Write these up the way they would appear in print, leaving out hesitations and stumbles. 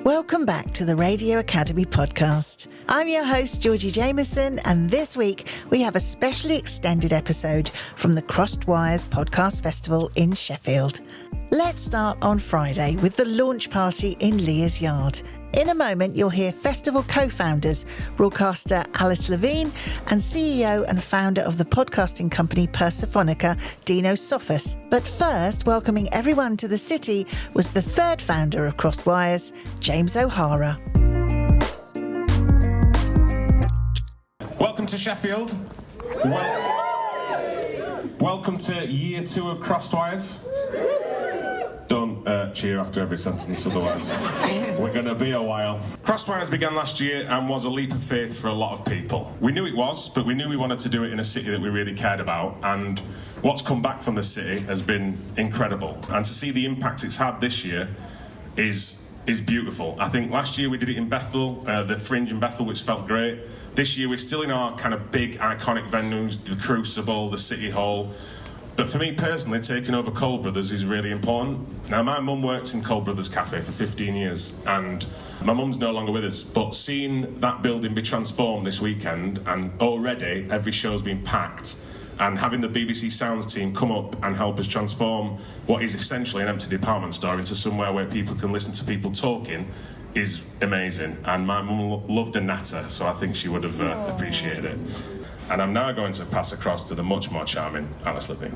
Welcome back to the Radio Academy podcast. I'm your host, Georgy Jameson, and this week we have a specially extended episode from the Crossed Wires Podcast Festival in Sheffield. Let's start on Friday with the launch party in Leah's Yard. In a moment, you'll hear festival co-founders, broadcaster Alice Levine and CEO and founder of the podcasting company Persephonica, Dino Sofos. But first, welcoming everyone to the city was the third founder of Crossed Wires, James O'Hara. Welcome to Sheffield. Welcome to year 2 of Crossed Wires. Don't cheer after every sentence, otherwise we're going to be a while. Crossed Wires began last year and was a leap of faith for a lot of people. We knew it was, but we knew we wanted to do it in a city that we really cared about, and what's come back from the city has been incredible. And to see the impact it's had this year is beautiful. I think last year we did it in Bethel, the Fringe in Bethel, which felt great. This year we're still in our kind of big iconic venues, the Crucible, the City Hall. But for me personally, taking over Cole Brothers is really important. Now, my mum works in Cole Brothers Cafe for 15 years, and my mum's no longer with us. But seeing that building be transformed this weekend, and already every show's been packed, and having the BBC Sounds team come up and help us transform what is essentially an empty department store into somewhere where people can listen to people talking is amazing. And my mum loved a natter, so I think she would have appreciated it. And I'm now going to pass across to the much more charming Alice Levine.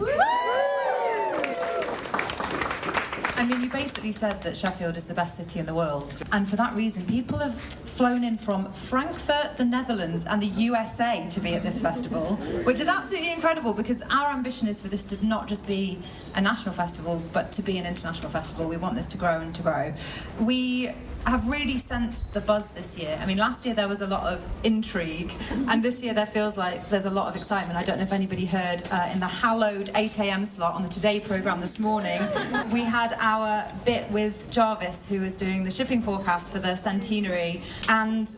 I mean, you basically said that Sheffield is the best city in the world. And for that reason, people have flown in from Frankfurt, the Netherlands, and the USA to be at this festival, which is absolutely incredible because our ambition is for this to not just be a national festival, but to be an international festival. We want this to grow and to grow. We have really sensed the buzz this year. I mean, last year there was a lot of intrigue, and this year there feels like there's a lot of excitement. I don't know if anybody heard in the hallowed 8 a.m. slot on the Today programme this morning, we had our bit with Jarvis, who was doing the shipping forecast for the centenary, and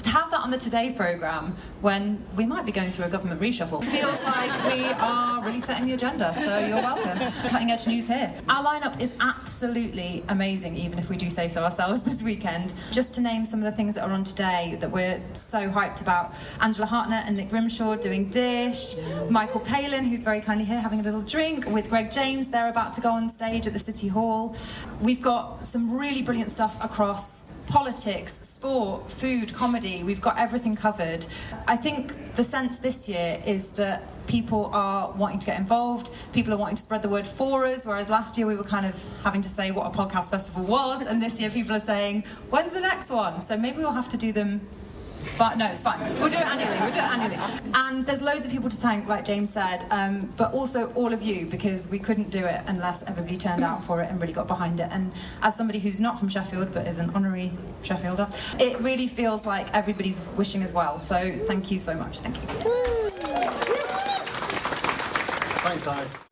to have that on the Today programme when we might be going through a government reshuffle feels like we are really setting the agenda, so you're welcome. Cutting edge news here. Our lineup is absolutely amazing, even if we do say so ourselves this weekend. Just to name some of the things that are on today that we're so hyped about: Angela Hartnett and Nick Grimshaw doing Dish, Michael Palin, who's very kindly here having a little drink with Greg James. They're about to go on stage at the City Hall. We've got some really brilliant stuff across politics, sport, food, comedy. We've got everything covered. I think the sense this year is that people are wanting to get involved, people are wanting to spread the word for us, whereas last year we were kind of having to say what a podcast festival was, and this year people are saying, when's the next one? So maybe we'll have to do them. But no, it's fine. We'll do it annually. And there's loads of people to thank, like James said, but also all of you, because we couldn't do it unless everybody turned out for it and really got behind it. And as somebody who's not from Sheffield, but is an honorary Sheffielder, it really feels like everybody's wishing as well. So thank you so much. Thank you. Thanks, Alice.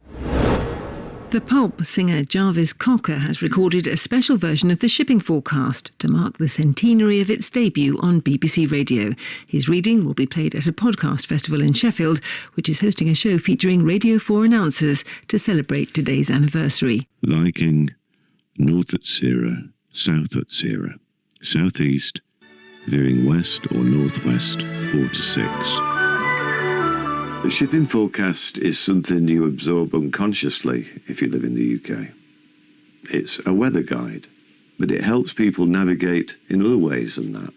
The Pulp singer Jarvis Cocker has recorded a special version of the shipping forecast to mark the centenary of its debut on BBC Radio. His reading will be played at a podcast festival in Sheffield, which is hosting a show featuring Radio 4 announcers to celebrate today's anniversary. Viking, north at Sierra, south at Sierra, southeast, veering west or northwest 4 to 6. The shipping forecast is something you absorb unconsciously if you live in the UK. It's a weather guide, but it helps people navigate in other ways than that.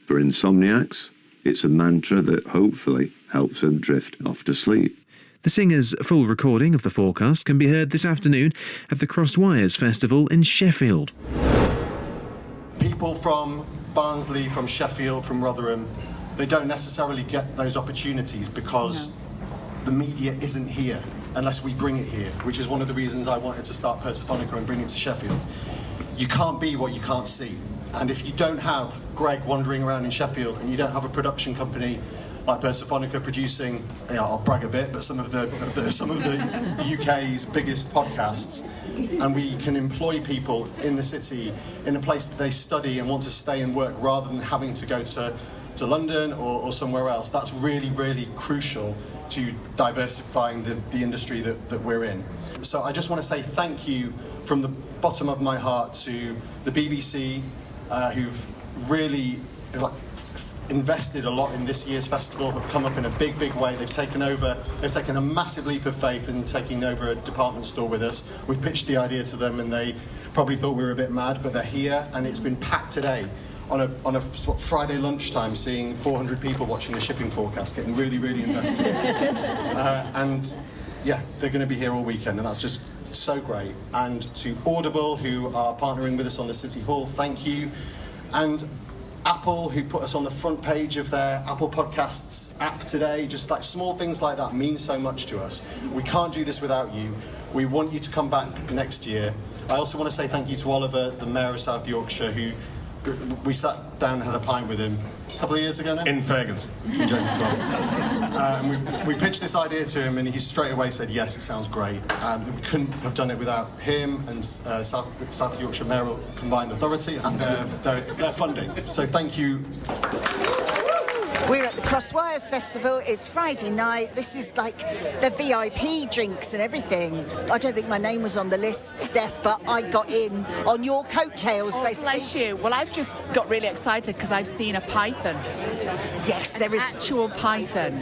For insomniacs, it's a mantra that hopefully helps them drift off to sleep. The singer's full recording of the forecast can be heard this afternoon at the Crossed Wires Festival in Sheffield. People from Barnsley, from Sheffield, from Rotherham, they don't necessarily get those opportunities because the media isn't here unless we bring it here, which is one of the reasons I wanted to start Persephonica and bring it to Sheffield. You can't be what you can't see. And if you don't have Greg wandering around in Sheffield and you don't have a production company like Persephonica producing, I'll brag a bit, but some of the UK's biggest podcasts, and we can employ people in the city in a place that they study and want to stay and work rather than having to go to London or somewhere else, that's really, really crucial to diversifying the industry that we're in. So I just want to say thank you from the bottom of my heart to the BBC, who've really invested a lot in this year's festival, have come up in a big way. They've taken a massive leap of faith in taking over a department store with us. We pitched the idea to them and they probably thought we were a bit mad, but they're here and it's been packed today. On a Friday lunchtime, seeing 400 people watching the shipping forecast, getting really invested. And yeah, they're going to be here all weekend, and that's just so great. And to Audible, who are partnering with us on the City Hall, thank you. And Apple, who put us on the front page of their Apple Podcasts app today. Just like small things like that mean so much to us. We can't do this without you. We want you to come back next year. I also want to say thank you to Oliver, the Mayor of South Yorkshire, who we sat down and had a pint with him a couple of years ago now? In Fergus. In James as well. And we pitched this idea to him and he straight away said, yes, it sounds great. We couldn't have done it without him and South Yorkshire Mayoral Combined Authority and their funding. So thank you. We're at the Crosswires Festival. It's Friday night. This is like the VIP drinks and everything. I don't think my name was on the list, Steph, but I got in on your coattails, basically. Bless you. Well, I've just got really excited because I've seen a python. Yes, there is. Actual python.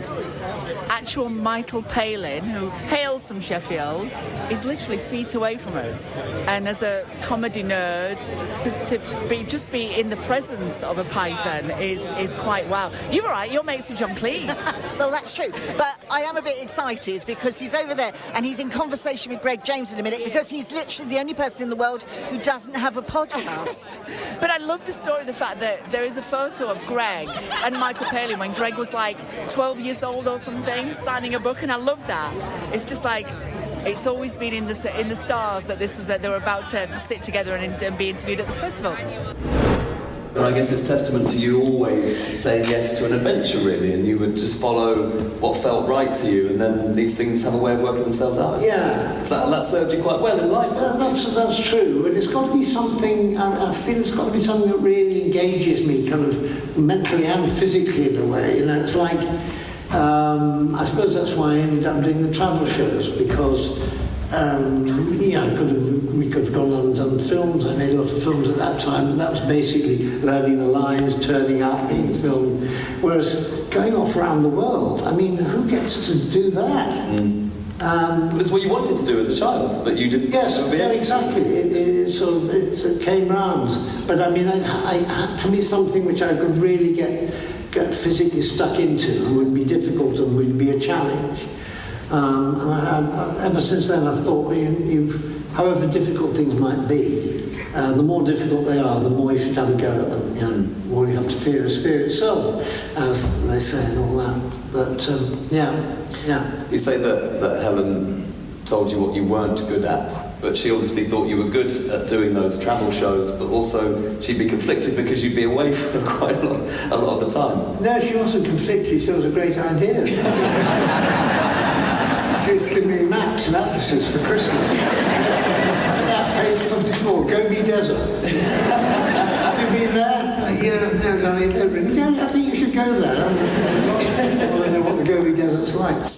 Actual Michael Palin, who hails from Sheffield, is literally feet away from us. And as a comedy nerd, to be in the presence of a python is quite wow. You're all right, you're mates with John Cleese. Well, that's true. But I am a bit excited because he's over there and he's in conversation with Greg James in a minute because he's literally the only person in the world who doesn't have a podcast. But I love the story, the fact that there is a photo of Greg and Michael Palin when Greg was like 12 years old or something, signing a book, and I love that. It's just like, it's always been in the stars that they were about to sit together and be interviewed at this festival. And I guess it's testament to you always saying yes to an adventure, really, and you would just follow what felt right to you, and then these things have a way of working themselves out. Yeah. That served you quite well in life. That's true, and it's got to be something, I feel it's got to be something that really engages me, kind of mentally and physically in a way. You know, it's like, I suppose that's why I ended up doing the travel shows, because we could have gone on and done films. I made a lot of films at that time, but that was basically learning the lines, turning up, being filmed. Whereas going off around the world, I mean, who gets to do that? But it's what you wanted to do as a child, but you didn't. Yes, yeah, exactly. It came round. But I mean, to me, something which I could really get physically stuck into would be difficult and would be a challenge. Ever since then, I've thought, however difficult things might be, the more difficult they are, the more you should have a go at them. You know, all you have to fear is fear itself, as they say, and all that. But yeah. You say that Helen told you what you weren't good at, but she obviously thought you were good at doing those travel shows, but also she'd be conflicted because you'd be away for quite a lot of the time. No, she wasn't conflicted. She was a great idea. She was giving me maps and atlases for Christmas. That page 54, Gobi Desert. Have you been there? No, I think you should go there. I don't know what the Gobi Desert's like.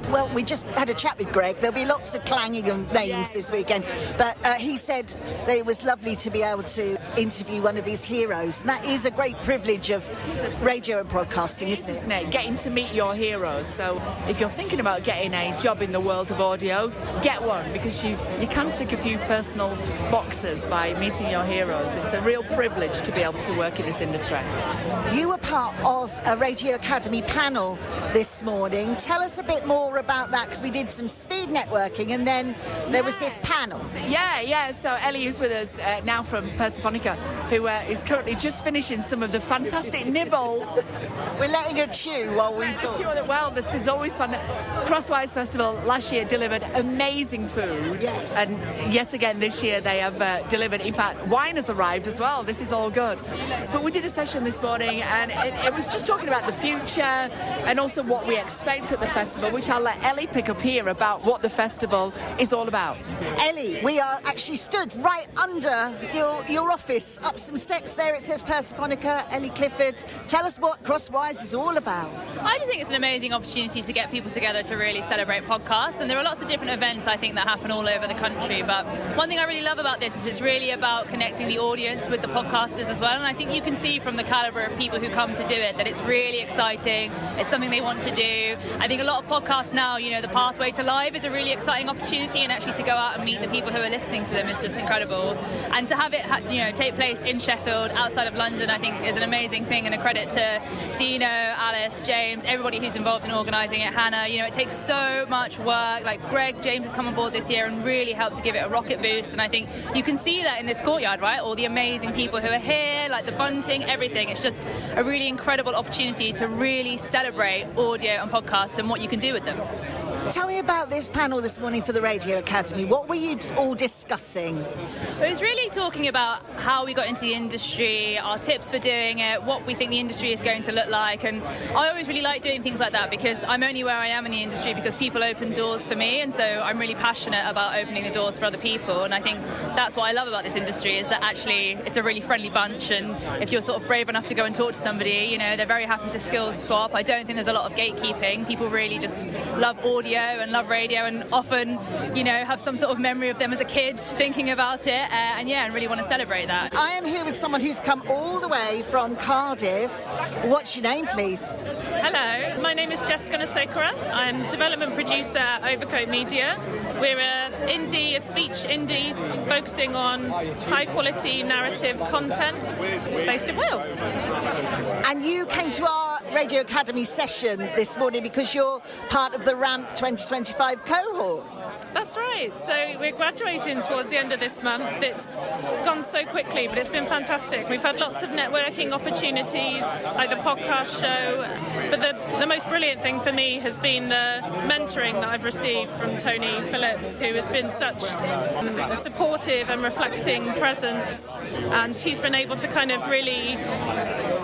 Well, we just had a chat with Greg. There'll be lots of clanging of names this weekend. But he said that it was lovely to be able to interview one of his heroes. And that is a great privilege of radio and broadcasting, isn't it? Isn't it? Getting to meet your heroes. So if you're thinking about getting a job in the world of audio, get one, because you can tick a few personal boxes by meeting your heroes. It's a real privilege to be able to work in this industry. You were part of a Radio Academy panel this morning. Tell us a bit more about that, because we did some speed networking and then there was this panel. Yeah. So Ellie is with us now from Persephonica, who is currently just finishing some of the fantastic nibbles. We're letting her chew while we talk. Well, there's always fun. Crosswise Festival last year delivered amazing food. Yes. And yet again this year they have delivered, in fact, wine has arrived as well. This is all good. But we did a session this morning and it was just talking about the future and also what we expect at the festival, which I'll let Ellie pick up here about what the festival is all about. Ellie, we are actually stood right under your office, up some steps there. It says Persephonica. Ellie Clifford, tell us what Crosswise is all about. I just think it's an amazing opportunity to get people together to to really celebrate podcasts, and there are lots of different events I think that happen all over the country, but one thing I really love about this is it's really about connecting the audience with the podcasters as well, and I think you can see from the calibre of people who come to do it that it's really exciting, it's something they want to do. I think a lot of podcasts now, you know, the pathway to live is a really exciting opportunity, and actually to go out and meet the people who are listening to them is just incredible, and to have it take place in Sheffield outside of London I think is an amazing thing, and a credit to Dino, Alice, James, everybody who's involved in organising it, Hannah. You know, it takes so much work. Like James has come on board this year and really helped to give it a rocket boost, and I think you can see that in this courtyard, right? All the amazing people who are here, like the bunting, everything. It's just a really incredible opportunity to really celebrate audio and podcasts and what you can do with them. Tell me about this panel this morning for the Radio Academy. What were you all discussing? It was really talking about how we got into the industry, our tips for doing it, what we think the industry is going to look like, and I always really like doing things like that because I'm only where I am in the industry because people open doors for me, and so I'm really passionate about opening the doors for other people, and I think that's what I love about this industry is that actually it's a really friendly bunch, and if you're sort of brave enough to go and talk to somebody, you know, they're very happy to skills swap. I don't think there's a lot of gatekeeping. People really just love audio and love radio, and often, you know, have some sort of memory of them as a kid thinking about it, and really want to celebrate that. I am here with someone who's come all the way from Cardiff. What's your name, please? Hello, my name is Jessica Nasekura. I'm development producer at Overcoat Media. We're a speech indie focusing on high quality narrative content based in Wales. And you came to our Radio Academy session this morning because you're part of the RAMP 2025 cohort. That's right. So we're graduating towards the end of this month. It's gone so quickly, but it's been fantastic. We've had lots of networking opportunities, like the podcast show. But the most brilliant thing for me has been the mentoring that I've received from Tony Phillips, who has been such a supportive and reflecting presence. And he's been able to kind of really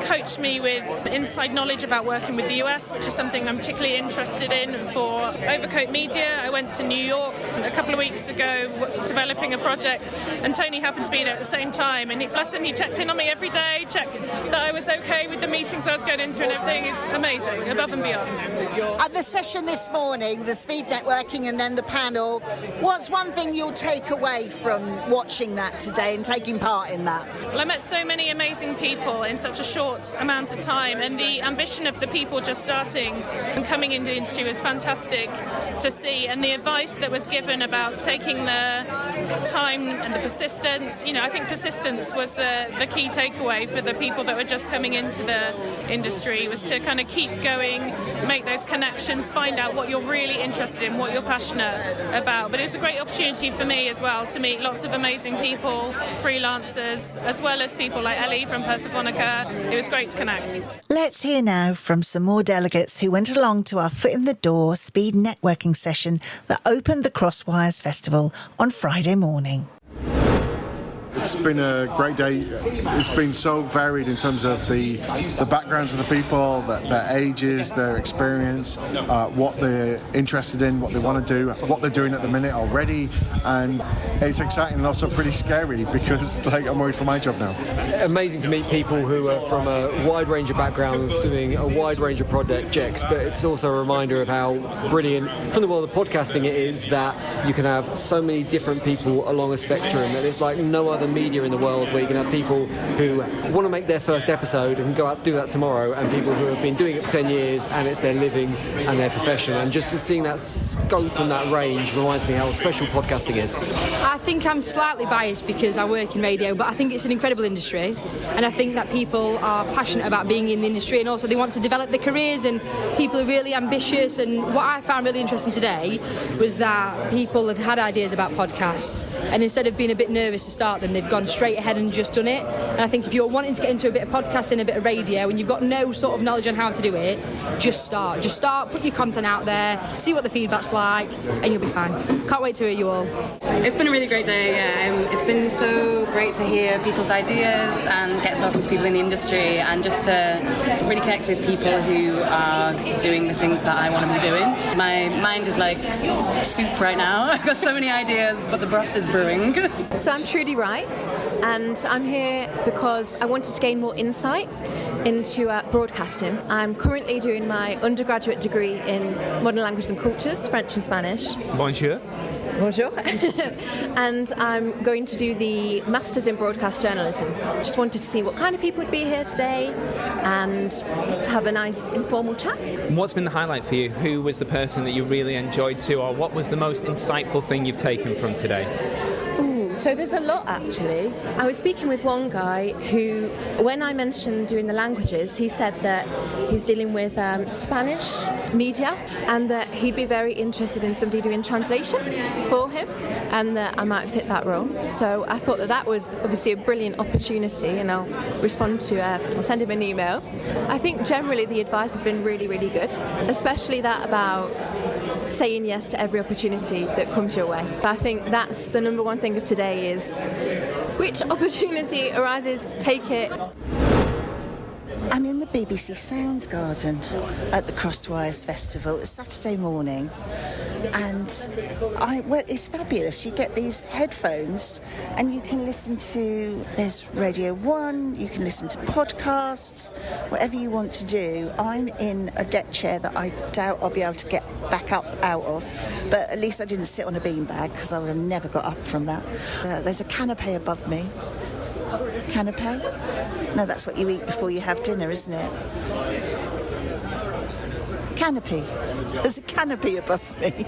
coach me with inside knowledge about working with the US, which is something I'm particularly interested in for Overcoat Media. I went to New York a couple of weeks ago developing a project, and Tony happened to be there at the same time, and bless him, he checked in on me every day, checked that I was okay with the meetings I was going into, and everything is amazing, above and beyond. And the session this morning, the speed networking and then the panel, what's one thing you'll take away from watching that today and taking part in that? Well, I met so many amazing people in such a short amount of time, and the ambition of the people just starting and coming into the industry was fantastic to see, and the advice that was given about taking the time and the persistence. You know, I think persistence was the key takeaway for the people that were just coming into the industry, was to kind of keep going, make those connections, find out what you're really interested in, what you're passionate about. But it was a great opportunity for me as well to meet lots of amazing people, freelancers, as well as people like Ellie from Persephonica. It was great to connect. Let's hear now from some more delegates who went along to our Foot in the Door speed networking session that opened the Crosswires Festival on Friday morning. It's been a great day. It's been so varied in terms of the backgrounds of the people, their ages, their experience, what they're interested in, what they want to do, what they're doing at the minute already, and it's exciting and also pretty scary because I'm worried for my job now. Amazing to meet people who are from a wide range of backgrounds doing a wide range of projects, but it's also a reminder of how brilliant from the world of podcasting it is that you can have so many different people along a spectrum, and it's like no other media in the world where you can have people who want to make their first episode and can go out and do that tomorrow, and people who have been doing it for 10 years and it's their living and their profession, and just seeing that scope and that range reminds me how special podcasting is. I think I'm slightly biased because I work in radio, but I think it's an incredible industry, and I think that people are passionate about being in the industry, and also they want to develop their careers, and people are really ambitious. And what I found really interesting today was that people had ideas about podcasts, and instead of being a bit nervous to start them, they've gone straight ahead and just done it. And I think if you're wanting to get into a bit of podcasting, a bit of radio, and you've got no sort of knowledge on how to do it, just start, put your content out there, see what the feedback's like, and you'll be fine. Can't wait to hear you all. It's been a really great day. It's been so great to hear people's ideas and get talking to people in the industry, and just to really connect with people who are doing the things that I want to be doing. My mind is like soup right now. I've got so many ideas, but the broth is brewing. So I'm Trudy Wright, and I'm here because I wanted to gain more insight into broadcasting. I'm currently doing my undergraduate degree in modern languages and cultures, French and Spanish. Bonjour. Bonjour. And I'm going to do the Masters in Broadcast Journalism. Just wanted to see what kind of people would be here today and to have a nice informal chat. What's been the highlight for you? Who was the person that you really enjoyed to, or what was the most insightful thing you've taken from today? So there's a lot, actually. I was speaking with one guy who, when I mentioned doing the languages, he said that he's dealing with Spanish media and that he'd be very interested in somebody doing translation for him and that I might fit that role. So I thought that was obviously a brilliant opportunity, and I'll I'll send him an email. I think generally the advice has been really, really good, especially that about saying yes to every opportunity that comes your way. But I think that's the number one thing of today is which opportunity arises, take it. I'm in the BBC Sounds Garden at the Crosswires Festival. It's Saturday morning, and it's fabulous. You get these headphones and you can listen to, there's Radio 1, you can listen to podcasts, whatever you want to do. I'm in a deck chair that I doubt I'll be able to get back up out of, but at least I didn't sit on a beanbag because I would have never got up from that. There's a canapé above me. Canapé? No, that's what you eat before you have dinner, isn't it? Canopy. There's a canopy above me.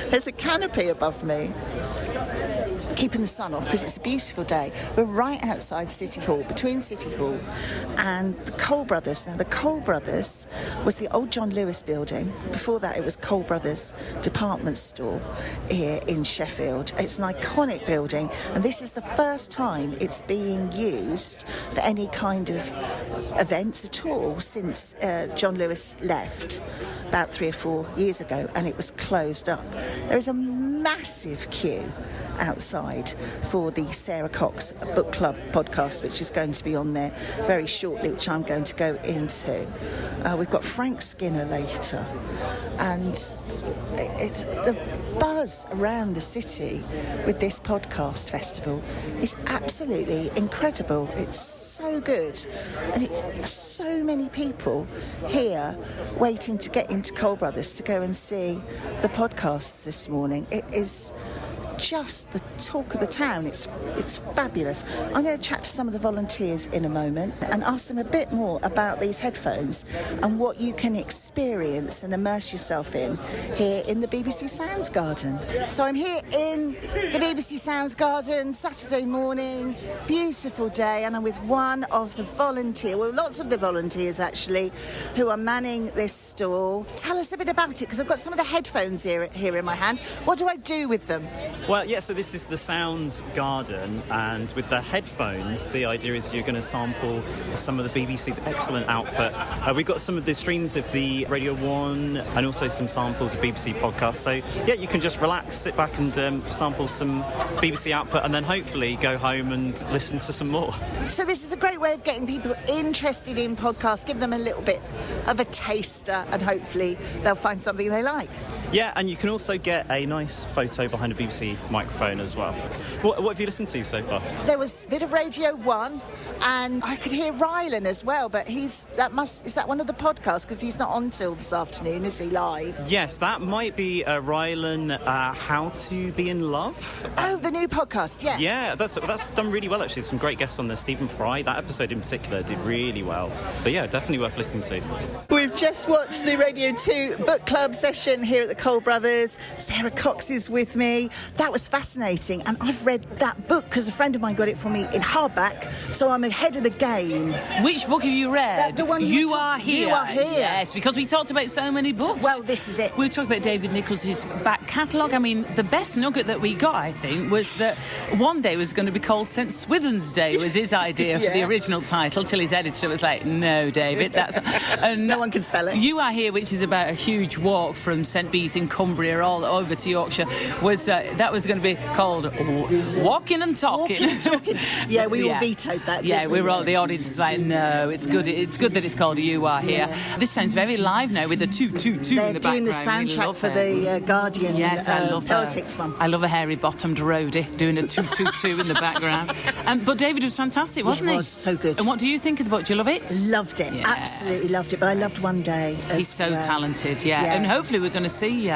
There's a canopy above me. Keeping the sun off because it's a beautiful day. We're right outside City Hall, between City Hall and the Cole Brothers. Now, the Cole Brothers was the old John Lewis building. Before that, it was Cole Brothers department store here in Sheffield. It's an iconic building, and this is the first time it's being used for any kind of events at all since John Lewis left about 3 or 4 years ago, and it was closed up. There is a massive queue outside for the Sara Cox Book Club podcast, which is going to be on there very shortly, which I'm going to go into. We've got Frank Skinner later, and it's the buzz around the city with this podcast festival is absolutely incredible. It's so good, and it's so many people here waiting to get into Cole Brothers to go and see the podcasts this morning. It is just the talk of the town. It's fabulous. I'm going to chat to some of the volunteers in a moment and ask them a bit more about these headphones and what you can experience and immerse yourself in here in the BBC Sounds Garden. So I'm here in the BBC Sounds Garden, Saturday morning, beautiful day, and I'm with one of the lots of the volunteers actually, who are manning this stall. Tell us a bit about it, because I've got some of the headphones here in my hand. What do I do with them? Well, yeah, so this is the Sounds Garden, and with the headphones, the idea is you're going to sample some of the BBC's excellent output. We've got some of the streams of the Radio 1 and also some samples of BBC podcasts. So, yeah, you can just relax, sit back and sample some BBC output, and then hopefully go home and listen to some more. So this is a great way of getting people interested in podcasts, give them a little bit of a taster, and hopefully they'll find something they like. Yeah, and you can also get a nice photo behind a BBC microphone as well. What have you listened to so far? There was a bit of Radio 1, and I could hear Rylan as well, but is that one of the podcasts? Because he's not on till this afternoon, is he live? Yes, that might be Rylan, How to Be in Love. Oh, the new podcast, yeah. Yeah, that's done really well, actually. Some great guests on there. Stephen Fry, that episode in particular, did really well. So yeah, definitely worth listening to. We've just watched the Radio 2 book club session here at the Cole Brothers. Sara Cox is with me. That was fascinating, and I've read that book because a friend of mine got it for me in hardback, so I'm ahead of the game. Which book have you read? The one You Are Here. You Are Here. Yes, because we talked about so many books. Well, this is it. We were talking about David Nichols's back catalogue. I mean, the best nugget that we got, I think, was that one day was going to be called St Swithin's Day, was his idea for the original title, till his editor was like, no, David, that's... And no one Anyone can spell it. You Are Here, which is about a huge walk from St Bees in Cumbria all over to Yorkshire, was that was going to be called Walking and Talking. Yeah, we all vetoed that. Yeah, we were all, the audience is like, no, it's good. It's good that it's called You Are Here. Yeah. This sounds very live now with the 222 in the background. They're doing the soundtrack for the Guardian politics one. I love a hairy-bottomed roadie doing a 222 in the background. But David was fantastic, wasn't he? He was so good. And what do you think of the book? Do you love it? Loved it. Yes. Absolutely loved it. But I loved One Day. He's so talented, yeah. And hopefully we're going to see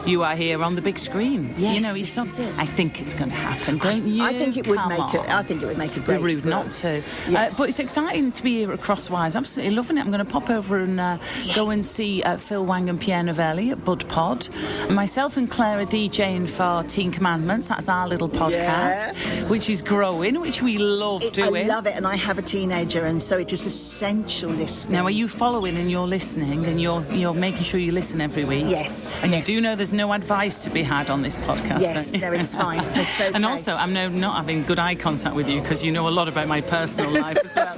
You Are Here on the big screen. Yes, you know, he's I think it's going to happen, don't you? I think it would make a great. Be rude not to. Yeah. But it's exciting to be here at Crosswise. Absolutely loving it. I'm going to pop over and go and see Phil Wang and Pierre Novelli at Bud Pod. Myself and Claire are DJing for Teen Commandments. That's our little podcast, which is growing, which we love doing. I love it, and I have a teenager, and so it is essential listening. Now, are you following and you're listening and you're making sure you listen every week? Yes. And you do know there's no advice to be had on this podcast, yes, don't you? No, it's fine. It's okay. And also, I'm now not having good eye contact with you because you know a lot about my personal life as well.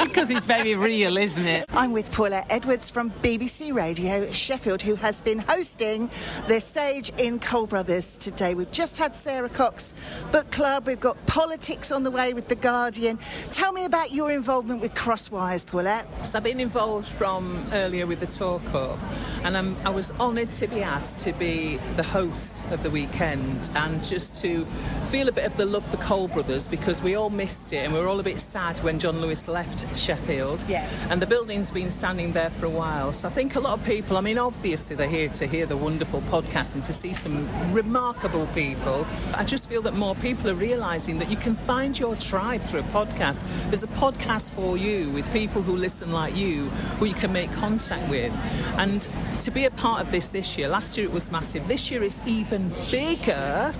Because it's very real, isn't it? I'm with Paulette Edwards from BBC Radio Sheffield, who has been hosting their stage in Cole Brothers today. We've just had Sara Cox Book Club. We've got politics on the way with The Guardian. Tell me about your involvement with Crosswise, Paulette. So I've been involved from earlier with the Talk Up, and I was honoured to be asked to be the host of the weekend and just to feel a bit of the love for Cole Brothers, because we all missed it and we were all a bit sad when John Lewis left Sheffield. Yeah. And the building's been standing there for a while. So I think a lot of people, I mean, obviously they're here to hear the wonderful podcast and to see some remarkable people. I just feel that more people are realising that you can find your tribe through a podcast. There's a podcast for you with people who listen like you, who you can make contact with. And to be a part of this year, last year it was massive, this year it's even bigger.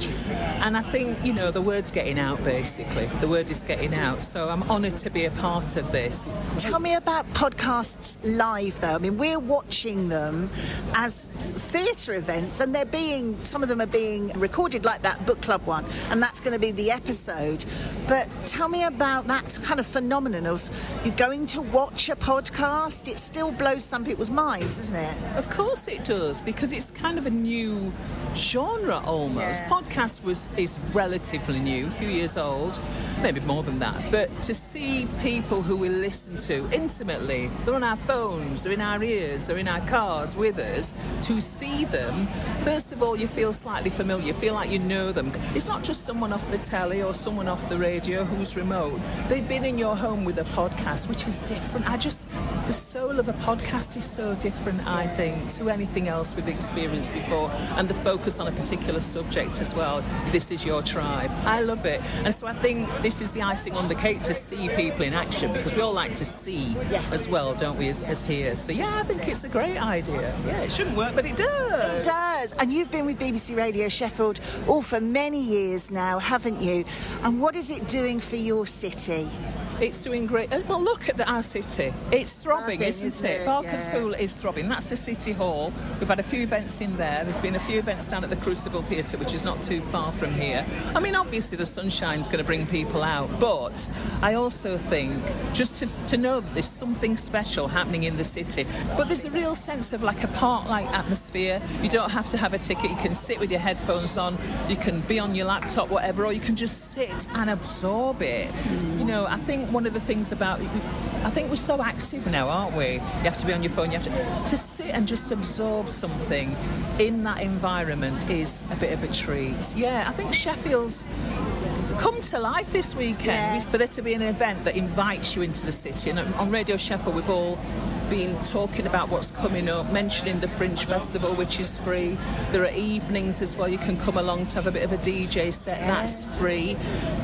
And I think, you know, the word's getting out, basically. The word is getting out. So I'm honoured to be a part of this. Tell me about podcasts live, though. I mean, we're watching them as theatre events, and some of them are being recorded, like that book club one, and that's going to be the episode. But tell me about that kind of phenomenon of you going to watch a podcast. It still blows some people's minds, doesn't it? Of course it does, because it's kind of a new genre almost. Podcast is relatively new, a few years old, maybe more than that. But to see people who we listen to intimately, they're on our phones, they're in our ears, they're in our cars with us, to see them, first of all, you feel slightly familiar, you feel like you know them. It's not just someone off the telly or someone off the radio who's remote. They've been in your home with a podcast, which is different. The soul of a podcast is so different, I think, to anything else we've experienced before, and the focus on a particular subject as well. This is your tribe. I love it. And so I think this is the icing on the cake, to see people in action, because we all like to see as well, don't we, as hear. So yeah, I think it's a great idea. Yeah, it shouldn't work, but it does. It does. And you've been with BBC Radio Sheffield all for many years now, haven't you? And what is it doing for your city? It's doing great. Well, look at our city. It's throbbing, isn't it? Barker's Pool is throbbing. That's the City Hall. We've had a few events in there. There's been a few events down at the Crucible Theatre, which is not too far from here. I mean, obviously the sunshine's going to bring people out, but I also think just to know that there's something special happening in the city. But there's a real sense of like a park-like atmosphere. You don't have to have a ticket. You can sit with your headphones on. You can be on your laptop, whatever, or you can just sit and absorb it. You know, I think one of the things I think we're so active now, aren't we? You have to be on your phone, you have to sit and just absorb something in that environment is a bit of a treat. Yeah, I think Sheffield's come to life this weekend. For there to be an event that invites you into the city, and on Radio Sheffield we've all been talking about what's coming up, mentioning the Fringe Festival, which is free. There are evenings as well, you can come along to have a bit of a DJ set, that's free.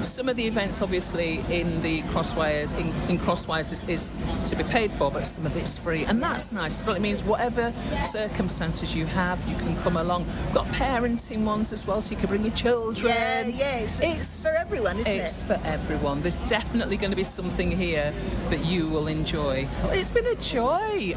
Some of the events obviously in the Crosswires in Crosswires is to be paid for, but some of it's free, and that's nice. So it means whatever circumstances you have, you can come along. We've got parenting ones as well, so you can bring your children. It's for everyone, isn't it? It's for everyone. There's definitely going to be something here that you will enjoy. It's been a joy,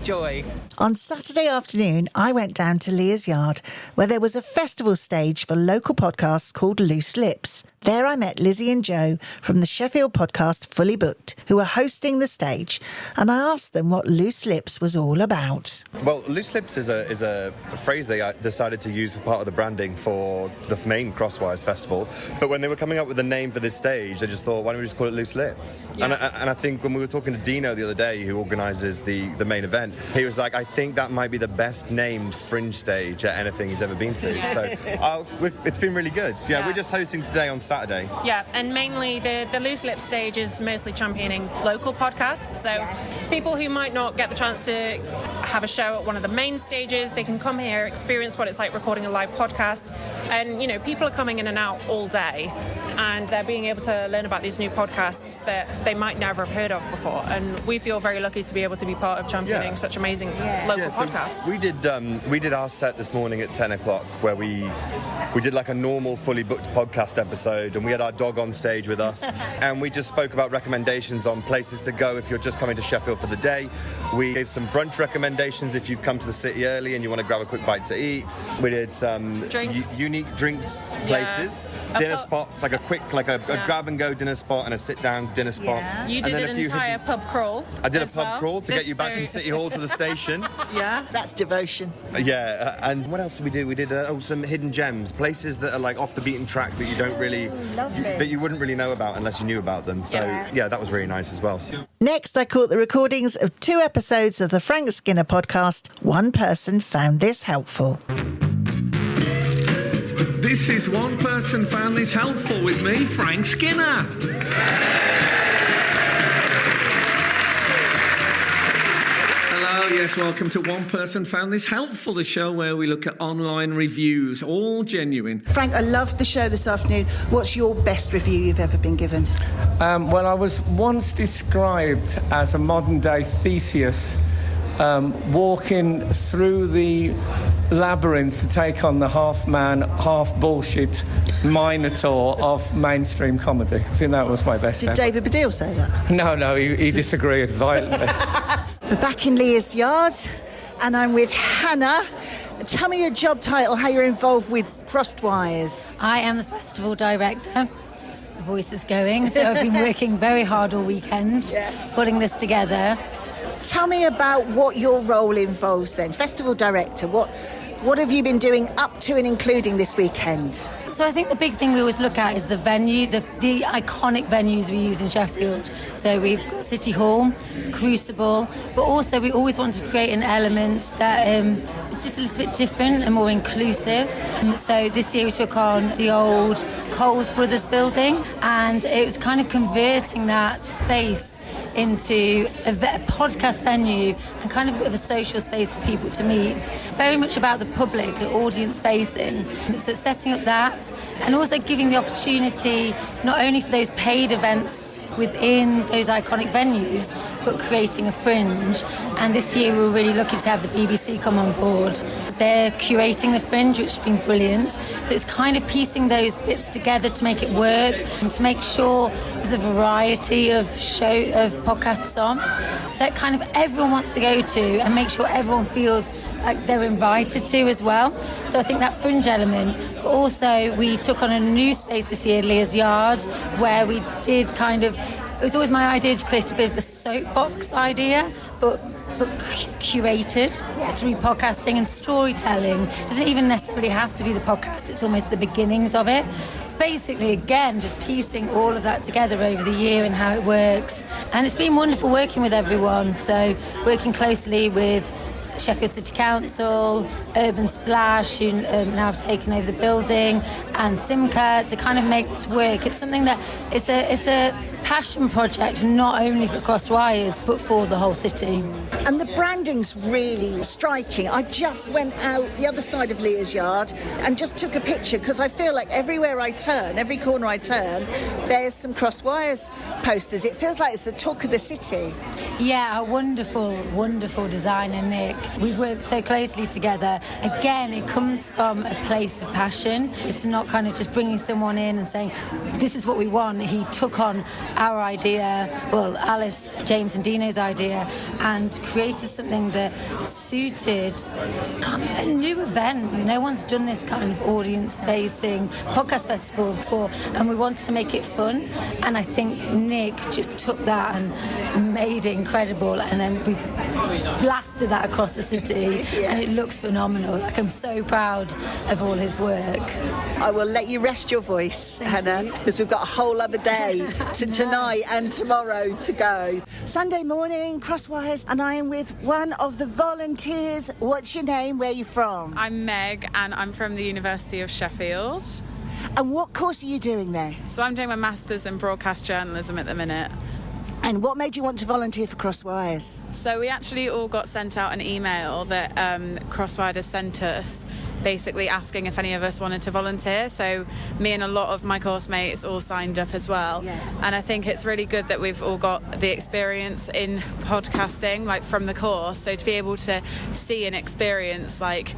joy. On Saturday afternoon, I went down to Leah's Yard, where there was a festival stage for local podcasts called Loose Lips. There I met Lizzie and Joe from the Sheffield podcast Fully Booked, who were hosting the stage, and I asked them what Loose Lips was all about. Well, Loose Lips is a phrase they decided to use for part of the branding for the main Crosswires Festival. But when they were coming up with a name for this stage, they just thought, why don't we just call it Loose Lips? Yeah. And I think when we were talking to Dino the other day, who organises the main event, he was like, I think that might be the best named fringe stage at anything he's ever been to. Yeah. So it's been really good. Yeah, we're just hosting today on Saturday. Yeah, and mainly the Loose Lips stage is mostly championing local podcasts. So people who might not get the chance to have a show at one of the main stages, they can come here, experience what it's like recording a live podcast. And, you know, people are coming in and out all day, and they're being able to learn about these new podcasts that they might never have heard of before. And we feel very lucky to be able to be part of championing such amazing local podcasts. We did our set this morning at 10 o'clock where we did like a normal fully booked podcast episode, and we had our dog on stage with us, and we just spoke about recommendations on places to go if you're just coming to Sheffield for the day. We gave some brunch recommendations if you've come to the city early and you want to grab a quick bite to eat. We did some unique drinks places, dinner spots, like a quick, a grab and go dinner spot and a sit down dinner spot. Yeah. You did an entire pub crawl. I did a pub crawl to get you back from City Hall to the station. Yeah, that's devotion. Yeah, and what else did we do? We did some hidden gems, places that are like off the beaten track that you don't really, that you wouldn't really know about unless you knew about them. So yeah, that was really nice as well. Next, I caught the recordings of 2 episodes of the Frank Skinner podcast. One person found this helpful. This is One Person Found This Helpful with me, Frank Skinner. Hello, yes, welcome to One Person Found This Helpful, the show where we look at online reviews, all genuine. Frank, I loved the show this afternoon. What's your best review you've ever been given? Well, I was once described as a modern-day Theseus walking through the labyrinth to take on the half-man, half-bullshit Minotaur of mainstream comedy. I think that was my best Did ever. David Baddiel say that? No, he disagreed violently. We're back in Leah's Yard, and I'm with Hannah. Tell me your job title, how you're involved with Crosswires. I am the festival director. The voice is going, so I've been working very hard all weekend, putting this together. Tell me about what your role involves then. Festival director, what have you been doing up to and including this weekend? So I think the big thing we always look at is the venue, the iconic venues we use in Sheffield. So we've got City Hall, Crucible, but also we always want to create an element that is just a little bit different and more inclusive. So this year we took on the old Coles Brothers building, and it was kind of converting that space into a podcast venue and kind of a social space for people to meet. Very much about the public, the audience facing. So setting up that and also giving the opportunity not only for those paid events within those iconic venues, but creating a fringe. And this year we're really lucky to have the BBC come on board. They're curating the fringe, which has been brilliant. So it's kind of piecing those bits together to make it work and to make sure there's a variety of podcasts on that kind of everyone wants to go to and make sure everyone feels like they're invited to as well. So I think that fringe element. But also we took on a new space this year, Leah's Yard, where we did it was always my idea to create a bit of a soapbox idea, but curated through podcasting and storytelling. It doesn't even necessarily have to be the podcast, it's almost the beginnings of it. It's basically, again, just piecing all of that together over the year and how it works. And it's been wonderful working with everyone, so working closely with Sheffield City Council, Urban Splash, who now have taken over the building, and Simca to kind of make this work. It's something that it's a passion project, not only for Crossed Wires, but for the whole city. And the branding's really striking. I just went out the other side of Leah's yard and just took a picture because I feel like everywhere I turn, every corner I turn, there's some Crossed Wires posters. It feels like it's the talk of the city. Yeah, a wonderful, wonderful designer, Nick. We work so closely together. Again, it comes from a place of passion. It's not kind of just bringing someone in and saying, this is what we want. He took on our idea, well, Alice, James and Dino's idea, and created something that suited a new event. No one's done this kind of audience-facing podcast festival before, and we wanted to make it fun. And I think Nick just took that and made it incredible, and then we blasted that across the city, and it looks phenomenal. Like, I'm so proud of all his work. I will let you rest your voice, Hannah, because we've got a whole other day tonight and tomorrow to go. Sunday morning, Crossed Wires, and I am with one of the volunteers. What's your name? Where are you from? I'm Meg, and I'm from the University of Sheffield. And what course are you doing there? So I'm doing my Masters in Broadcast Journalism at the minute. And what made you want to volunteer for Crossed Wires? So we actually all got sent out an email that Crossed Wires sent us, basically asking if any of us wanted to volunteer. So me and a lot of my course mates all signed up as well. Yeah. And I think it's really good that we've all got the experience in podcasting, like from the course. So to be able to see and experience like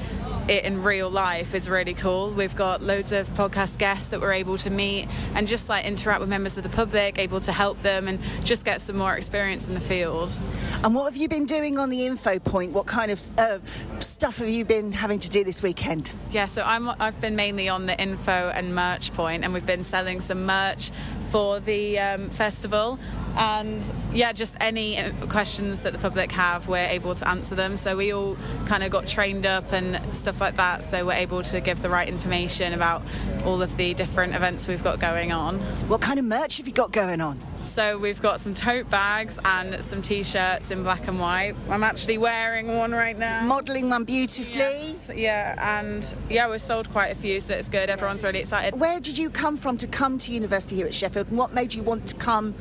it in real life is really cool. We've got loads of podcast guests that we're able to meet and just like interact with members of the public, able to help them and just get some more experience in the field. And what have you been doing on the info point? What kind of stuff have you been having to do this weekend? Yeah, so I've been mainly on the info and merch point, and we've been selling some merch for the festival. And yeah, just any questions that the public have, we're able to answer them. So we all kind of got trained up and stuff like that, so we're able to give the right information about all of the different events we've got going on. What kind of merch have you got going on? So we've got some tote bags and some t-shirts in black and white. I'm actually wearing one right now. Modelling one beautifully. Yes, yeah, and yeah, we've sold quite a few, so it's good. Everyone's really excited. Where did you come from to come to university here at Sheffield, and what made you want to come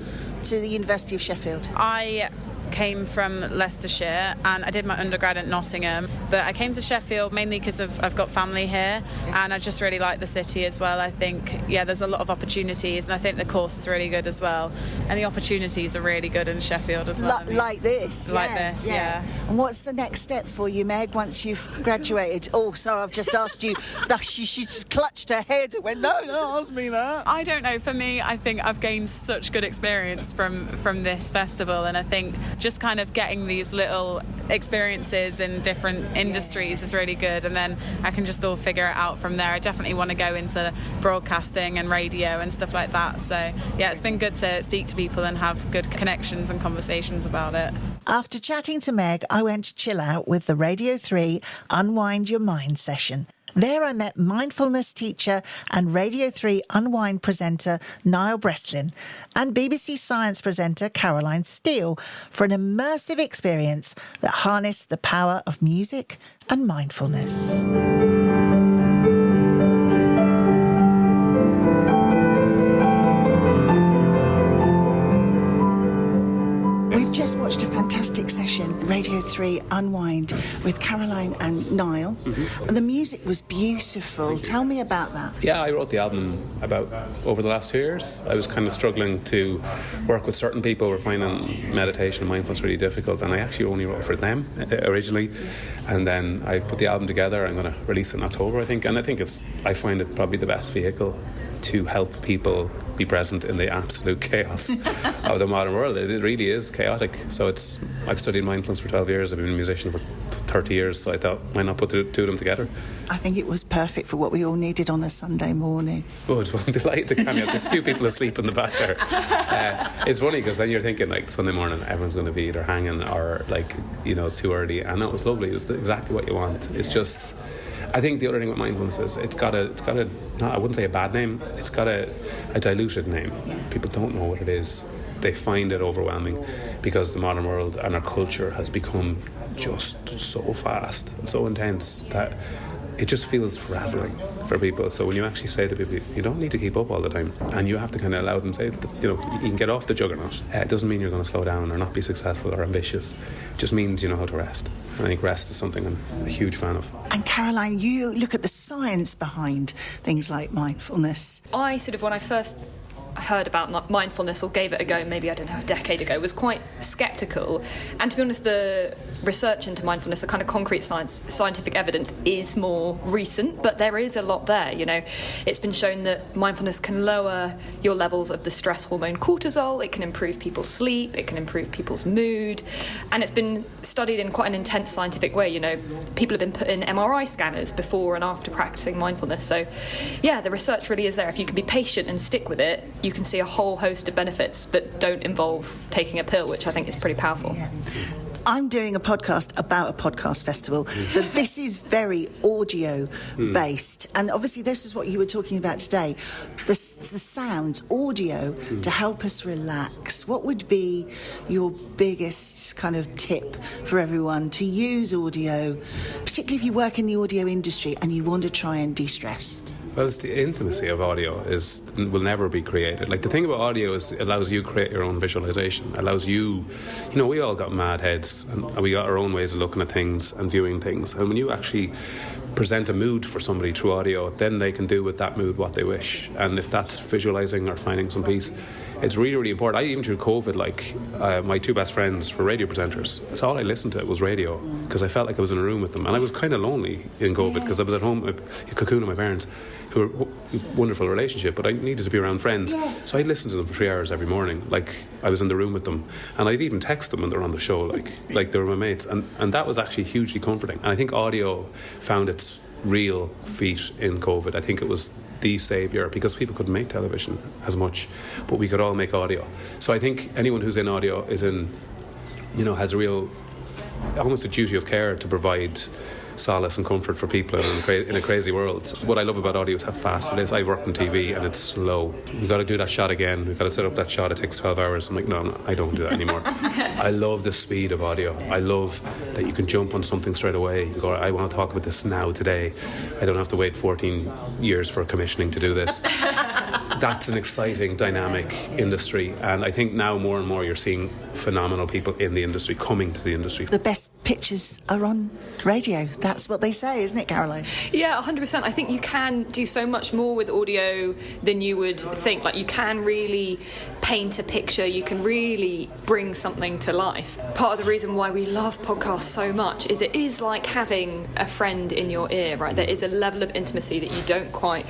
to the University of Sheffield? I came from Leicestershire and I did my undergrad at Nottingham, but I came to Sheffield mainly because I've got family here and I just really like the city as well. I think, yeah, there's a lot of opportunities and I think the course is really good as well, and the opportunities are really good in Sheffield as well. Like this? Like this, yeah. And what's the next step for you, Meg, once you've graduated? Oh, sorry, I've just asked you. She just clutched her head and went, no, ask me that. I don't know. For me, I think I've gained such good experience from this festival, and I think just kind of getting these little experiences in different industries is really good, and then I can just all figure it out from there. I definitely want to go into broadcasting and radio and stuff like that, so yeah, it's been good to speak to people and have good connections and conversations about it. After chatting to Meg, I went to chill out with the Radio 3 Unwind Your Mind session. There I met mindfulness teacher and Radio 3 Unwind presenter Niall Breslin and BBC Science presenter Caroline Steele for an immersive experience that harnessed the power of music and mindfulness. We've just watched a fantastic session, Radio 3 Unwind, with Caroline and Niall. Mm-hmm. The music was beautiful. Tell me about that. Yeah, I wrote the album about over the last 2 years. I was kind of struggling to work with certain people who were finding meditation and mindfulness really difficult, and I actually only wrote for them originally. And then I put the album together. I'm going to release it in October, I think. And I find it probably the best vehicle to help people be present in the absolute chaos of the modern world. It really is chaotic. So I've studied mindfulness for 12 years. I've been a musician for 30 years, so I thought, why not put the two of them together? I think it was perfect for what we all needed on a Sunday morning. Good, well, I'm delighted to come here. There's a few people asleep in the back there. It's funny because then you're thinking like Sunday morning everyone's going to be either hanging or like, it's too early. And no, it was lovely. It was exactly what you want. It's just, I think the other thing with mindfulness is it's got a not, I wouldn't say a bad name, it's got a diluted name. People don't know what it is. They find it overwhelming because the modern world and our culture has become just so fast and so intense that it just feels frazzling for people. So when you actually say to people, you don't need to keep up all the time, and you have to kind of allow them to say that, you can get off the juggernaut. It doesn't mean you're going to slow down or not be successful or ambitious. It just means you know how to rest. And I think rest is something I'm a huge fan of. And Caroline, you look at the science behind things like mindfulness. I when I first heard about mindfulness or gave it a go, maybe, I don't know, a decade ago, was quite sceptical. And to be honest, the research into mindfulness, a kind of concrete scientific evidence, is more recent, but there is a lot there. It's been shown that mindfulness can lower your levels of the stress hormone cortisol, it can improve people's sleep, it can improve people's mood, and it's been studied in quite an intense scientific way. People have been put in MRI scanners before and after practicing mindfulness. So yeah, the research really is there. If you can be patient and stick with it, you can see a whole host of benefits that don't involve taking a pill, which I think is pretty powerful. Yeah. I'm doing a podcast about a podcast festival, so this is very audio based, and obviously this is what you were talking about today, the sounds, audio, to help us relax. What would be your biggest kind of tip for everyone to use audio, particularly if you work in the audio industry and you want to try and de-stress? Well, it's the intimacy of audio will never be created. Like, the thing about audio is it allows you to create your own visualization. It allows you, we all got mad heads and we got our own ways of looking at things and viewing things. And when you actually present a mood for somebody through audio, then they can do with that mood what they wish. And if that's visualizing or finding some peace, it's really, really important. Even through COVID, my two best friends were radio presenters. That's all I listened to was radio, because I felt like I was in a room with them. And I was kind of lonely in COVID because I was at home, a cocoon of my parents, who were a wonderful relationship, but I needed to be around friends. So I'd listen to them for 3 hours every morning, like I was in the room with them. And I'd even text them when they were on the show, like they were my mates. And that was actually hugely comforting. And I think audio found its real feet in COVID. I think it was the saviour, because people couldn't make television as much, but we could all make audio. So I think anyone who's in audio is has a real, almost a duty of care to provide solace and comfort for people in a crazy world. What I love about audio is how fast it is. I've worked on TV and it's slow. We've got to do that shot again. We've got to set up that shot. It takes 12 hours. I'm like, no, I don't do that anymore. I love the speed of audio. I love that you can jump on something straight away. You go, I want to talk about this now, today. I don't have to wait 14 years for commissioning to do this. That's an exciting, dynamic industry, and I think now more and more you're seeing phenomenal people in the industry coming to the industry. The best pitches are on radio. That's what they say, isn't it, Caroline? Yeah, 100%. I think you can do so much more with audio than you would think. Like, you can really paint a picture, you can really bring something to life. Part of the reason why we love podcasts so much is it is like having a friend in your ear, right? There is a level of intimacy that you don't quite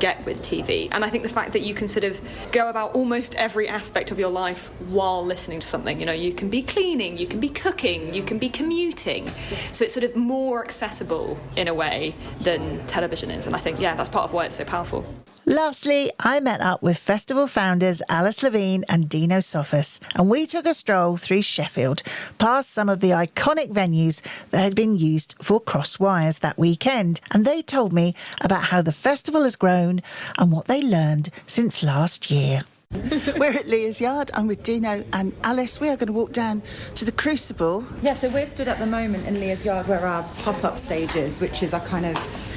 get with TV. And I think the fact that you can sort of go about almost every aspect of your life while listening to something, you can be cleaning, you can be cooking, you can be commuting. So it's sort of more accessible in a way than television is. And I think, that's part of why it's so powerful. Lastly, I met up with festival founders Alice Levine and Dino Sofos, and we took a stroll through Sheffield, past some of the iconic venues that had been used for Crosswires that weekend. And they told me about how the festival has grown and what they learned since last year. We're at Leah's Yard. I'm with Dino and Alice. We are going to walk down to the Crucible. Yeah, so we're stood at the moment in Leah's Yard where our pop-up stage is, which is our kind of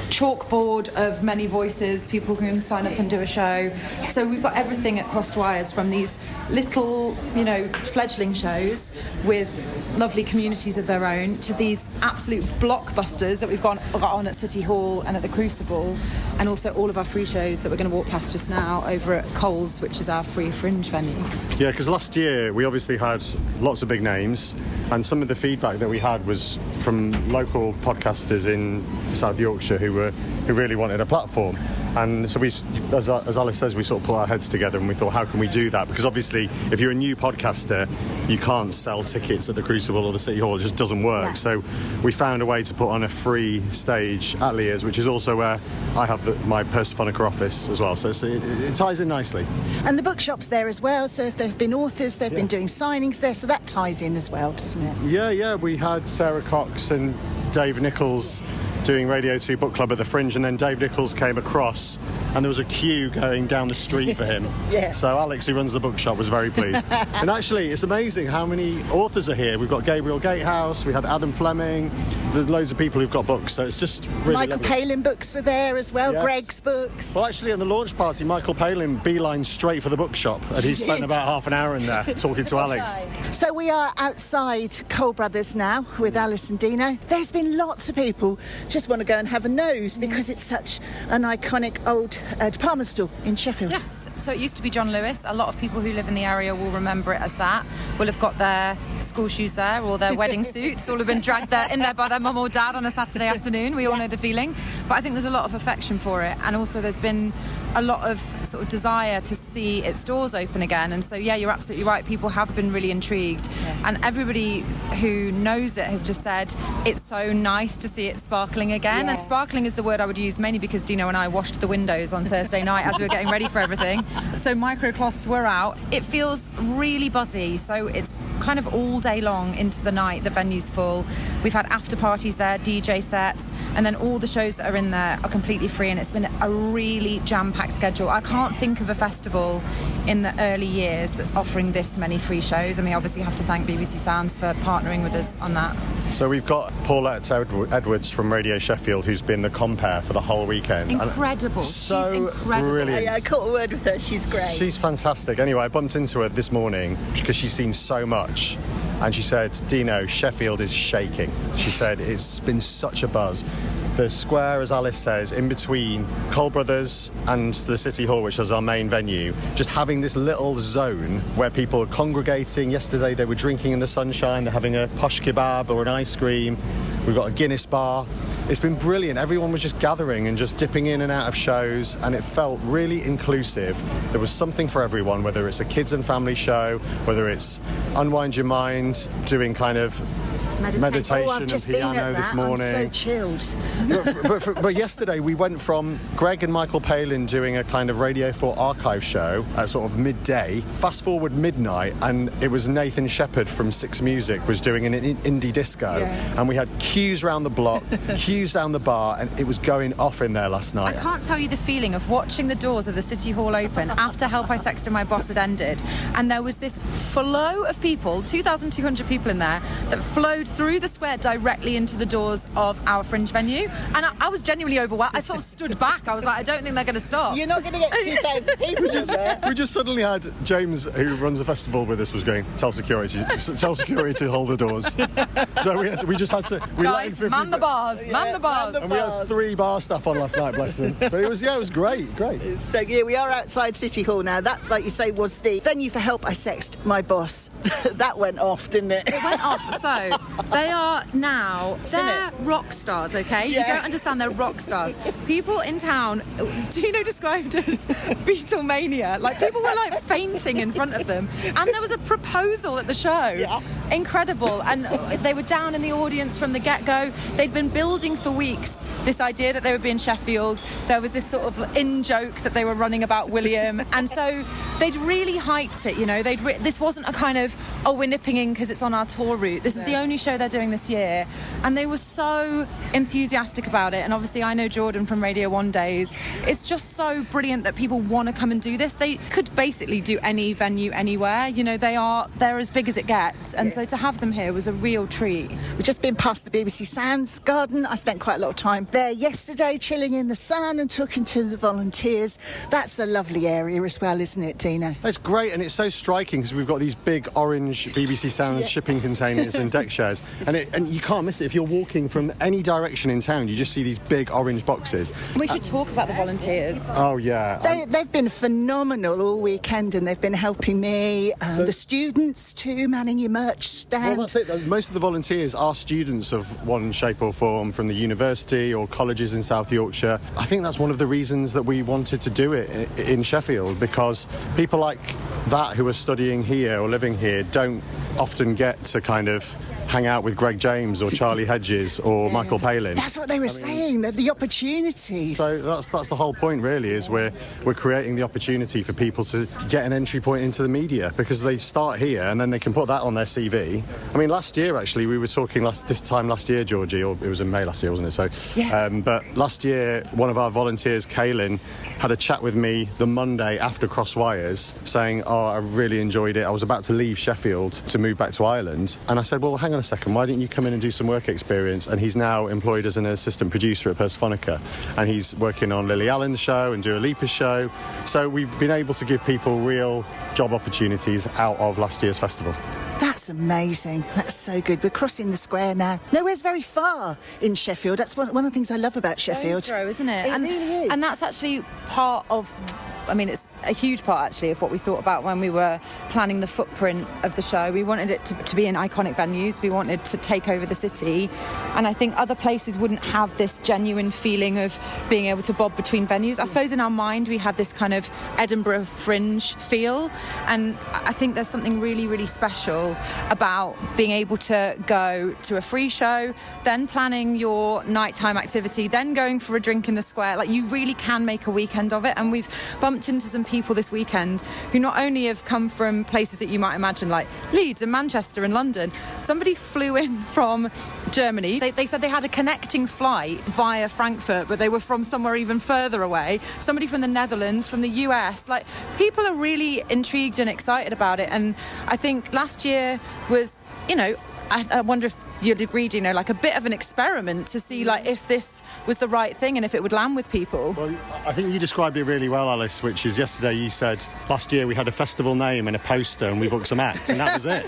chalkboard of many voices. People can sign up and do a show. So we've got everything at Crosswires, from these little, fledgling shows with lovely communities of their own to these absolute blockbusters that we've got on at City Hall and at the Crucible, and also all of our free shows that we're going to walk past just now over at Coles, which is our free fringe venue. Yeah, because last year we obviously had lots of big names, and some of the feedback that we had was from local podcasters in South Yorkshire who really wanted a platform. And so we, as Alice says, we sort of put our heads together and we thought, how can we do that? Because obviously, if you're a new podcaster, you can't sell tickets at the Crucible or the City Hall. It just doesn't work. Yeah. So we found a way to put on a free stage at Leah's, which is also where I have my Persephonica office as well. So it ties in nicely. And the bookshop's there as well. So if there have been authors, they've been doing signings there. So that ties in as well, doesn't it? Yeah. We had Sara Cox and Dave Nichols doing Radio 2 Book Club at the Fringe, and then Dave Nichols came across and there was a queue going down the street for him. Yeah. So Alex, who runs the bookshop, was very pleased. And actually, it's amazing how many authors are here. We've got Gabriel Gatehouse, we had Adam Fleming, there's loads of people who've got books, so it's just really Michael lovely. Palin books were there as well, Yes. Greg's books. Well, actually, at the launch party, Michael Palin beelined straight for the bookshop, and he spent about half an hour in there talking to Alex. So we are outside Cole Brothers now with Alice and Dino. There's been lots of people just want to go and have a nose because it's such an iconic old department store in Sheffield. Yes, so it used to be John Lewis. A lot of people who live in the area will remember it as that. Will have got their school shoes there or their wedding suits. All have been dragged in there by their mum or dad on a Saturday afternoon. We all know the feeling. But I think there's a lot of affection for it, and also there's been a lot of sort of desire to see its doors open again. And so, yeah, you're absolutely right. People have been really intrigued. And everybody who knows it has just said it's so nice to see it sparkling again. Yeah. And sparkling is the word I would use mainly because Dino and I washed the windows on Thursday night as we were getting ready for everything. So microcloths were out. It feels really buzzy. So it's kind of all day long into the night. The venue's full. We've had after parties there, DJ sets, and then all the shows that are in there are completely free, and it's been a really jam-packed schedule. I can't think of a festival in the early years that's offering this many free shows, and we obviously have to thank BBC Sounds for partnering with us on that. So we've got Paulette Edwards from Radio Sheffield, who's been the compere for the whole weekend. Incredible. So She's incredible. brilliant. Yeah, I caught a word with her. She's great. She's fantastic. Anyway, I bumped into her this morning because she's seen so much. And she said, Dino, Sheffield is shaking. She said, it's been such a buzz. The square, as Alice says, in between Cole Brothers and the City Hall, which is our main venue, just having this little zone where people are congregating. Yesterday they were drinking in the sunshine, they're having a posh kebab or an ice cream. We've got a Guinness bar. It's been brilliant. Everyone was just gathering and just dipping in and out of shows, and it felt really inclusive. There was something for everyone, whether it's a kids and family show, whether it's Unwind Your Mind, doing kind of meditation I've just and piano been at this that. morning. I'm so chilled. But yesterday we went from Greg and Michael Palin doing a kind of Radio 4 archive show at sort of midday. Fast forward midnight, and it was Nathan Shepherd from Six Music was doing an indie disco, and we had queues round the block, queues down the bar, and it was going off in there last night. I can't tell you the feeling of watching the doors of the City Hall open after Help I Sexted My Boss had ended, and there was this flow of people, 2,200 people in there, that flowed through the square directly into the doors of our Fringe venue, and I was genuinely overwhelmed. I sort of stood back. I was like, I don't think they're going to stop. You're not going to get 2,000 people in there. We just suddenly had James, who runs the festival with us, was going, tell security to hold the doors. So we just had to... Guys, man the bars, man the bars. And we had 3 bar staff on last night, bless them. But it was great. So yeah, we are outside City Hall now. That, like you say, was the venue for Help I Sexed My Boss. That went off, didn't it? It went off. So they are now, they're rock stars, okay? Yeah. You don't understand, they're rock stars. People in town, Dino described as Beatlemania. Like, people were like fainting in front of them. And there was a proposal at the show. Yeah. Incredible. And they were down in the audience from the get-go. They'd been building for weeks this idea that they would be in Sheffield. There was this sort of in-joke that they were running about William. And so they'd really hyped it, you know. This wasn't a kind of, we're nipping in because it's on our tour route. This is the only show they're doing this year. And they were so enthusiastic about it. And obviously I know Jordan from Radio 1 days. It's just so brilliant that people want to come and do this. They could basically do any venue anywhere. You know, they're as big as it gets. And so to have them here was a real treat. We've just been past the BBC Sounds garden. I spent quite a lot of time there yesterday, chilling in the sun and talking to the volunteers. That's a lovely area as well, isn't it, Dino? It's great, and it's so striking because we've got these big orange BBC Sounds shipping containers and deck chairs, and you can't miss it. If you're walking from any direction in town, you just see these big orange boxes. We should talk about the volunteers. Oh, yeah. They've been phenomenal all weekend, and they've been helping me, the students too, manning your merch stand. Well, that's it. Most of the volunteers are students of one shape or form from the university or colleges in South Yorkshire. I think that's one of the reasons that we wanted to do it in Sheffield, because people like that who are studying here or living here don't often get to kind of hang out with Greg James or Charlie Hedges or Michael Palin. That's what they were saying, that the opportunities. So that's the whole point, really, is we're creating the opportunity for people to get an entry point into the media, because they start here and then they can put that on their CV. I mean, last year, actually, we were talking this time last year, Georgie, or it was in May last year, wasn't it? So, yeah. But last year, one of our volunteers, Kaylin, had a chat with me the Monday after Crosswires, saying, "Oh, I really enjoyed it. I was about to leave Sheffield to move back to Ireland." And I said, "Well, hang on a second. Why didn't you come in and do some work experience?" And he's now employed as an assistant producer at Persephonica, and he's working on Lily Allen's show and Dua Lipa's show. So we've been able to give people real job opportunities out of last year's festival. That's amazing. That's so good. We're crossing the square now. Nowhere's very far in Sheffield. That's one of the things I love about Sheffield. Throw, isn't it? It really is. And that's actually part of... I mean, it's a huge part, actually, of what we thought about when we were planning the footprint of the show. We wanted it to be in iconic venues. We wanted to take over the city. And I think other places wouldn't have this genuine feeling of being able to bob between venues. I suppose in our mind, we had this kind of Edinburgh Fringe feel. And I think there's something really, really special about being able to go to a free show, then planning your nighttime activity, then going for a drink in the square. Like, you really can make a weekend of it. And we've bumped into some people this weekend who not only have come from places that you might imagine, like Leeds and Manchester and London. Somebody flew in from Germany. They said they had a connecting flight via Frankfurt, but they were from somewhere even further away. Somebody from the Netherlands, from the US. Like, people are really intrigued and excited about it. And I think last year was, I wonder if you'd agree, Dino, like a bit of an experiment to see like if this was the right thing and if it would land with people. Well, I think you described it really well, Alice, which is yesterday you said last year we had a festival name and a poster and we booked some acts and that was it.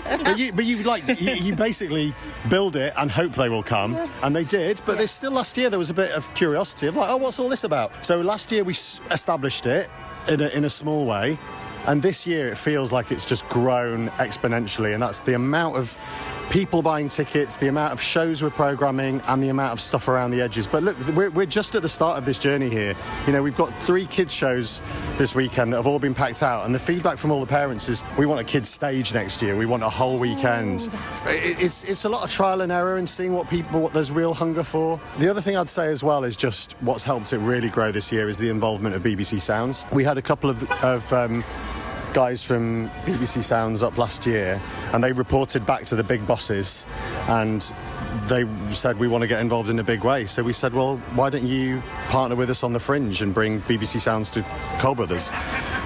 But you basically build it and hope they will come, and they did, but there's still last year there was a bit of curiosity of like, oh, what's all this about? So last year we established it in a small way. And this year it feels like it's just grown exponentially, and that's the amount of people buying tickets, the amount of shows we're programming, and the amount of stuff around the edges. But look, we're just at the start of this journey here. We've got 3 kids shows this weekend that have all been packed out, and the feedback from all the parents is we want a kids stage next year. We want a whole weekend. It's a lot of trial and error and seeing what there's real hunger for. The other thing I'd say as well is just what's helped it really grow this year is the involvement of BBC Sounds. We had a couple of guys from BBC Sounds up last year, and they reported back to the big bosses, and they said we want to get involved in a big way. So we said, well, why don't you partner with us on the Fringe and bring BBC Sounds to Cole Brothers?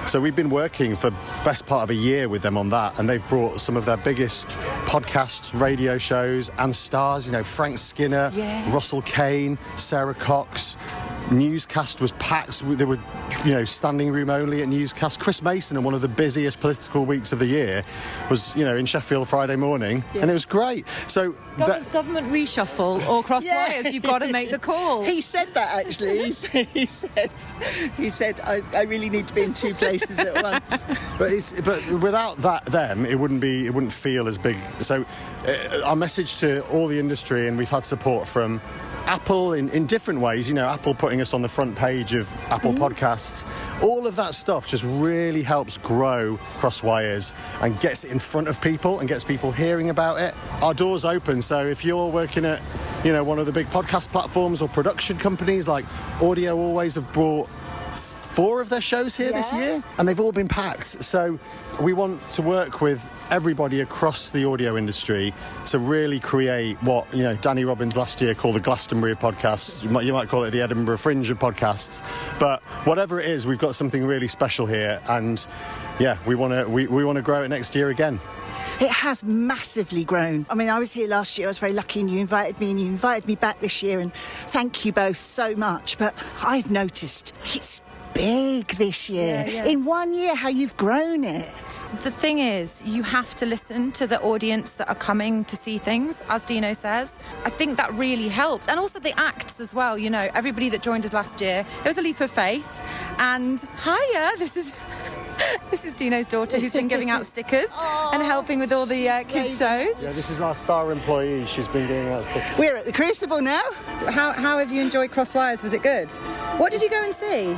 So we've been working for best part of a year with them on that, and they've brought some of their biggest podcasts, radio shows and stars, Frank Skinner, Russell Kane, Sara Cox. Newscast was packed. There were, standing room only at Newscast. Chris Mason, on one of the busiest political weeks of the year, was, in Sheffield Friday morning, and it was great. So government reshuffle or cross wires, you've got to make the call. He said that actually. He said, I really need to be in 2 places at once. But without them, it wouldn't feel as big. So our message to all the industry, and we've had support from Apple in different ways, Apple putting us on the front page of Apple Podcasts. All of that stuff just really helps grow Crosswires and gets it in front of people and gets people hearing about it. Our door's open, so if you're working at, one of the big podcast platforms or production companies, like Audio Always have brought 4 of their shows here this year, and they've all been packed. So we want to work with everybody across the audio industry to really create what, Danny Robbins last year called the Glastonbury of podcasts. You might call it the Edinburgh Fringe of podcasts. But whatever it is, we've got something really special here, and we want to grow it next year again. It has massively grown. I mean, I was here last year. I was very lucky, and you invited me back this year, and thank you both so much. But I've noticed it's big this year. In 1 year, how you've grown it. The thing is, you have to listen to the audience that are coming to see things, as Dino says. I think that really helps. And also the acts as well, everybody that joined us last year, it was a leap of faith. And hiya, this is Dino's daughter, who's been giving out stickers and helping with all the kids' shows. Yeah, this is our star employee. She's been giving out stickers. We're at the Crucible now. How have you enjoyed Crosswires? Was it good? What did you go and see?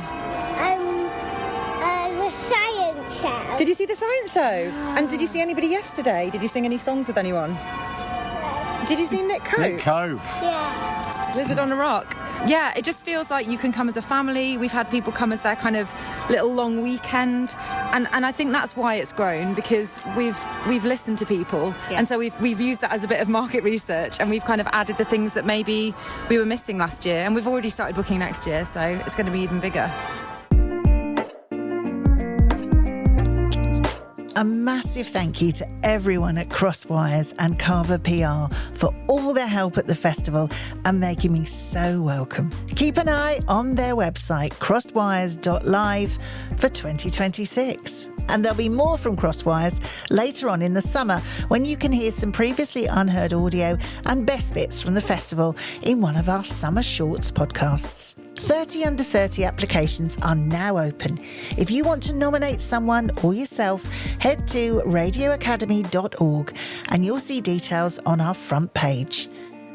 The science show. Did you see the science show? And did you see anybody yesterday? Did you sing any songs with anyone? Did you see Nick Cope? Nick Cope. Yeah. Lizard on a Rock. Yeah, it just feels like you can come as a family. We've had people come as their kind of little long weekend, and I think that's why it's grown, because we've listened to people, and so we've used that as a bit of market research, and we've kind of added the things that maybe we were missing last year, and we've already started booking next year, so it's going to be even bigger. A massive thank you to everyone at Crosswires and Carver PR for all their help at the festival and making me so welcome. Keep an eye on their website, crosswires.live, for 2026. And there'll be more from Crosswires later on in the summer, when you can hear some previously unheard audio and best bits from the festival in one of our Summer Shorts podcasts. 30 Under 30 applications are now open. If you want to nominate someone or yourself, head to radioacademy.org and you'll see details on our front page.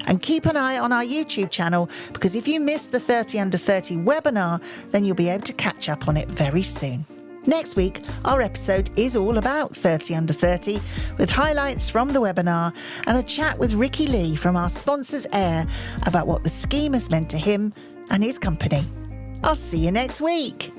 And keep an eye on our YouTube channel, because if you missed the 30 Under 30 webinar, then you'll be able to catch up on it very soon. Next week, our episode is all about 30 Under 30, with highlights from the webinar and a chat with Ricky Lee from our sponsors Air about what the scheme has meant to him and his company. I'll see you next week.